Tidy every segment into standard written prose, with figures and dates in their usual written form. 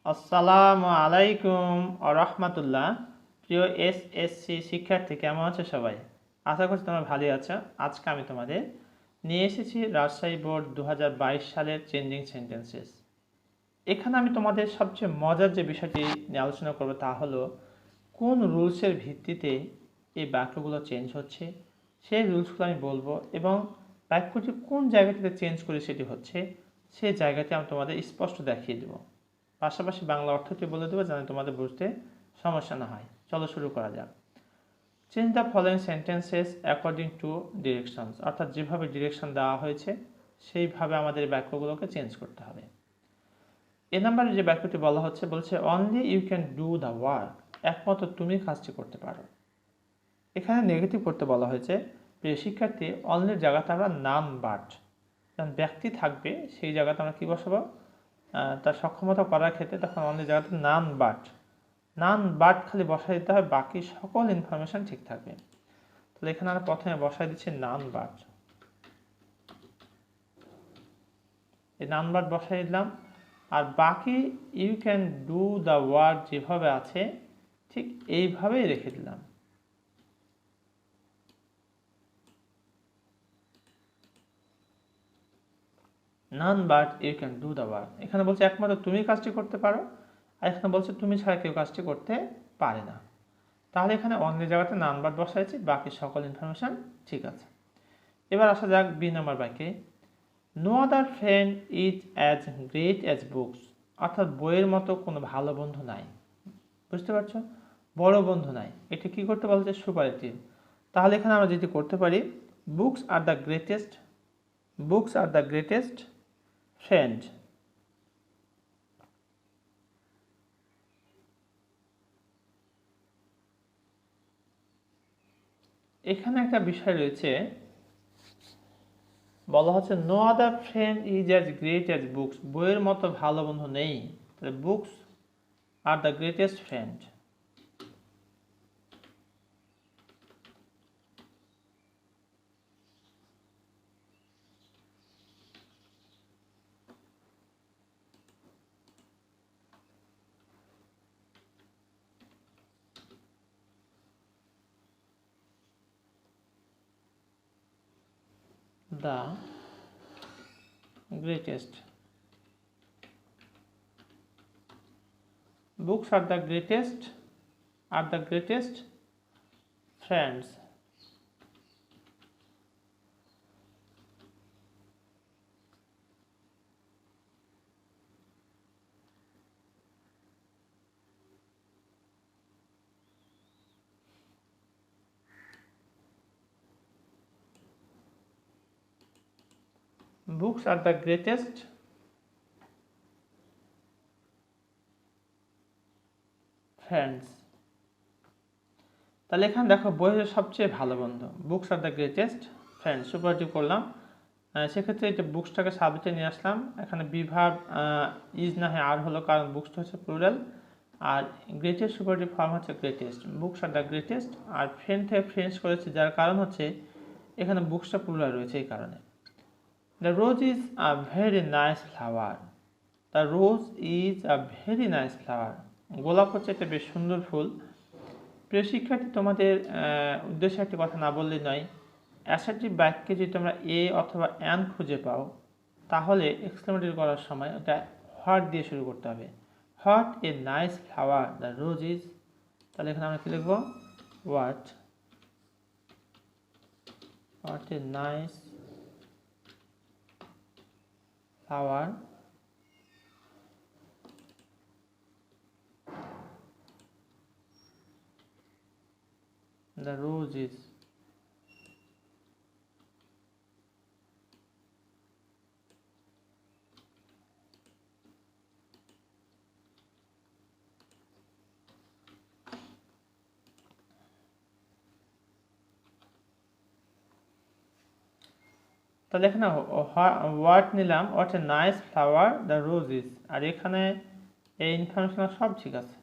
আসসালামু আলাইকুম রাহমাতুল্লাহ। প্রিয় এসএসসি শিক্ষার্থী, কেমন আছো সবাই? আশা করছি তোমরা ভালোই আছো। আজকে আমি তোমাদের নিয়ে এসেছি রাজশাহী বোর্ড 2022 সালের চেঞ্জিং সেন্টেন্সেস। এখানে আমি তোমাদের সবচেয়ে মজার যে বিষয়টি নিয়ে আলোচনা করবো তা হলো কোন রুলসের ভিত্তিতে এই বাক্যগুলো চেঞ্জ হচ্ছে, সেই রুলসগুলো আমি বলবো এবং বাক্যটি কোন জায়গাটিতে চেঞ্জ করে সেটি হচ্ছে সেই জায়গাটি আমি তোমাদের স্পষ্ট দেখিয়ে দেবো। পাশাপাশি বাংলা অর্থটি বলে দেবো যেন তোমাদের বুঝতে সমস্যা না হয়। চলো শুরু করা যাক। Change the following sentences according to directions, অর্থাৎ যেভাবে ডিরেকশন দেওয়া হয়েছে সেইভাবে আমাদের বাক্যগুলোকে চেঞ্জ করতে হবে। এ নাম্বারে যে বাক্যটি বলা হচ্ছে বলছে only you can do the work, একমাত্র তুমি কাজটি করতে পারো। এখানে নেগেটিভ করতে বলা হয়েছে। প্রিয় শিক্ষার্থী, অনলির জায়গাতে আমরা নাম বাট, যখন ব্যক্তি থাকবে সেই জায়গাতে আমরা কী বসাবো, তার সক্ষমতা করার ক্ষেত্রে তখন অনলি জায়গাতে নান বাট খালি বসাই দিতে হয়, বাকি সকল ইনফরমেশন ঠিক থাকবে। তাহলে এখানে আমরা প্রথমে বসাই দিচ্ছি নান বাট, এই নান বাট বসাই দিলাম। আর বাকি you can do the work যেভাবে আছে ঠিক এইভাবেই রেখে দিলাম। None but you can do the work, এখানে বলছে একমাত্র তুমি কাজটি করতে পারো, আর এখানে বলছে তুমি ছাড়া কেউ কাজটি করতে পারে না। তাহলে এখানে অনলি জায়গাতে নান বাট বসাইছি, বাকি সকল ইনফরমেশন ঠিক আছে। এবার আসা যাক বি নাম্বার বাক্যে। No other friend is as great as books, অর্থাৎ বইয়ের মতো কোনো ভালো বন্ধু নাই। বুঝতে পারছো, বড় বন্ধু নাই। এটা কি করতে বলছে? সুপারলেটিভ। তাহলে এখানে আমরা যেটি করতে পারি, books are the greatest friend. এখানে একটা বিষয় রয়েছে, বলা হচ্ছে no other friend is as great as books, বইয়ের মতো ভালো বন্ধু নেই। তাহলে books are the greatest friend. The greatest books are the greatest friends. Books are the greatest friends. তাহলে এখানে দেখো বইয়ের সবচেয়ে ভালো বন্ধু, books are the greatest friends, superlative করলাম। সেক্ষেত্রে এটা বুকসটাকে সাবজেক্টে নিয়ে আসলাম। এখানে বিভাগ ইজ না হয় আর হলো, কারণ বুকসটা হচ্ছে প্লুরাল, আর গ্রেটেস্ট সুপারলেটিভ ফর্ম হচ্ছে greatest. Books are the greatest, আর ফ্রেন্ড থেকে ফ্রেন্ডস করেছে, যার কারণ হচ্ছে এখানে বুকসটা প্লুরাল রয়েছে এই কারণে। The rose is a very nice flower. The rose is a very nice flower. গোলাপ হচ্ছে একটা বেশ সুন্দর ফুল। প্রিয় শিক্ষার্থী, তোমাদের উদ্দেশ্যে একটি কথা না বললেই নয়। অ্যাসার্টিভ বাক্যে যদি তোমরা এ অথবা অ্যান খুঁজে পাও, তাহলে এক্সক্লেমেটরি করার সময় ওটা হোয়াট দিয়ে শুরু করতে হবে। What a nice flower the rose is. তাহলে এখানে আমরা কি লিখবো? What a nice flower the roses. তাহলে এখানে হোয়াট নিলাম, what a nice flower the roses, আর এখানে এই ইনফরমেশন সব ঠিক আছে।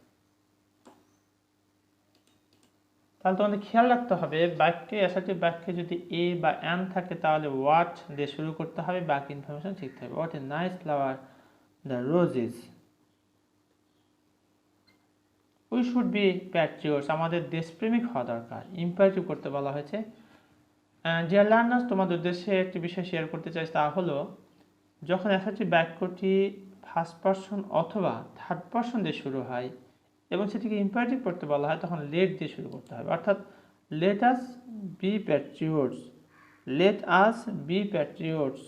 তাহলে তোমাদের খেয়াল রাখতে হবে বাক্যে, অ্যাসার্টিভ বাক্যে যদি এ বা অ্যান থাকে তাহলে হোয়াট দিয়ে শুরু করতে হবে, বাকি ইনফরমেশন ঠিক থাকবে। What a nice flower the Rosie's. We should be Patriots, আমাদের দেশপ্রেমিক হওয়া দরকার। ইম্পারেটিভ করতে বলা হয়েছে। ডিয়ার লার্নার্স, তোমাদের উদ্দেশ্যে একটি বিষয় শেয়ার করতে চাই, তা হলো যখন অ্যাসার্টিভ বাক্যটি ফার্স্ট পারসন অথবা থার্ড পারসন দিয়ে শুরু হয় এবং সেটিকে ইম্পারেটিভ করতে বলা হয়, তখন লেট দিয়ে শুরু করতে হবে। অর্থাৎ let us be patriots, let us be patriots.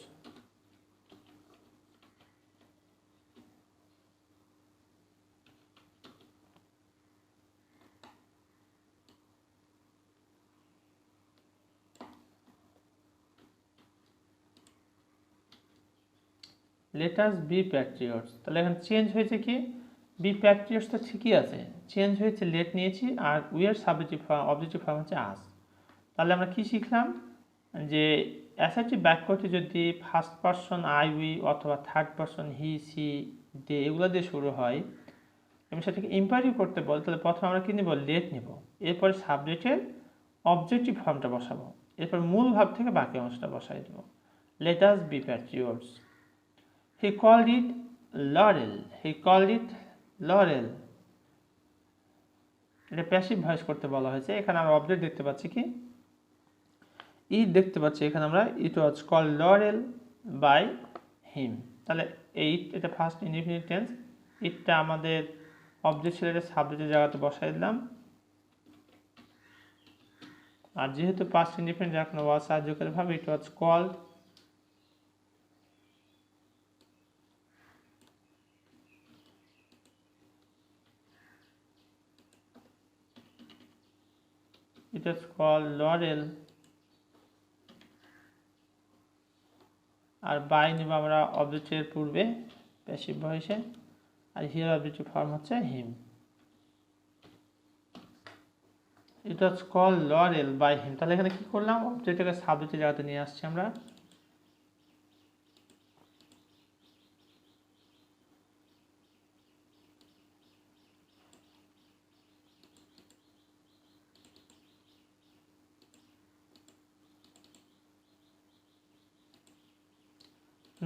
Let us be patriots. তাহলে এখন চেঞ্জ হয়েছে কি, বি প্যাট্রিয়টস তো ঠিকই আছে, চেঞ্জ হয়েছে লেট নিয়েছি, আর we're subjective form, objective form হচ্ছে আস। তাহলে আমরা কি শিখলাম, যে অ্যাসার্টিভ বাক্যটি যদি ফার্স্ট পারসন আই উই অথবা থার্ড পারসন হি সি দে এগুলো দিয়ে শুরু হয় এবং সেটাকে ইম্পারেটিভ করতে বলে, তাহলে প্রথমে আমরা কী নেব, লেট নেব, এরপরে সাবজেক্টের অবজেক্টিভ ফর্মটা বসাবো, এরপর মূল ভাব থেকে বাকি অংশটা বসাই দেব। Let us be patriots. He called it laurel. He called it laurel. এটা প্যাসিভ ভয়েস করতে বলা হয়েছে। এখানে আমরা অবজেক্ট দেখতে পাচ্ছি কি, ইট দেখতে পাচ্ছি এখানে আমরা, it was called laurel by him. তাহলে এটা ফার্স্ট ইনডিফিনিট টেন্স, ইটটা আমাদের অবজেক্ট ছিল, এটা সাবজেক্টের জায়গাতে বসাই দিলাম। আর যেহেতু পাস্ট ইনডিফিনিট যার কোনো ওয়াজ সাহায্যকারী ভাবে, it was called, it was called laurel। আর বাই নিব আমরা অবজেক্টের পূর্বে প্যাসিভ ভয়েসে, আর হিয়ার অবজেক্টিভ ফর্ম হচ্ছে him. it was called laurel by him। তাহলে এখানে কি করলাম, অবজেক্টটাকে সাবজেক্টের জায়গাতে নিয়ে আসছি আমরা।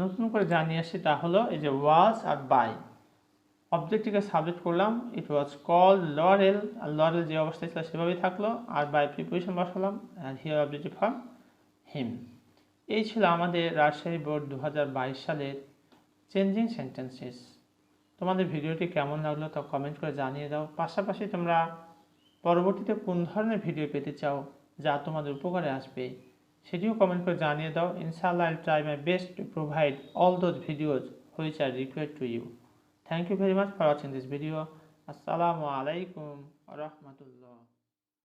নতুন করে জানিয়ে আসছি, তা হলো এই যে ওয়াজ আর বাই, অবজেক্টটিকে সাবজেক্ট করলাম, ইট ওয়াজ কল্ড লরেল, আর লরেল যে অবস্থায় ছিল সেভাবেই থাকলো, আর বাই প্রিপোজিশন বসালাম, আর হিয়ার অবজেক্টিভ ফর্ম হিম। এই ছিল আমাদের রাজশাহী বোর্ড 2022 সালের চেঞ্জিং সেন্টেন্সেস। তোমাদের ভিডিওটি কেমন লাগলো তা কমেন্ট করে জানিয়ে দাও। পাশাপাশি তোমরা পরবর্তীতে কোন ধরনের ভিডিও পেতে চাও যা তোমাদের উপকারে আসবে সেটিও কমেন্ট করে জানিয়ে দাও। ইনশাআল্লাহ I'll try my best to provide all those videos which are required to you. Thank you very much for watching this video. Assalamu alaikum wa rahmatullah.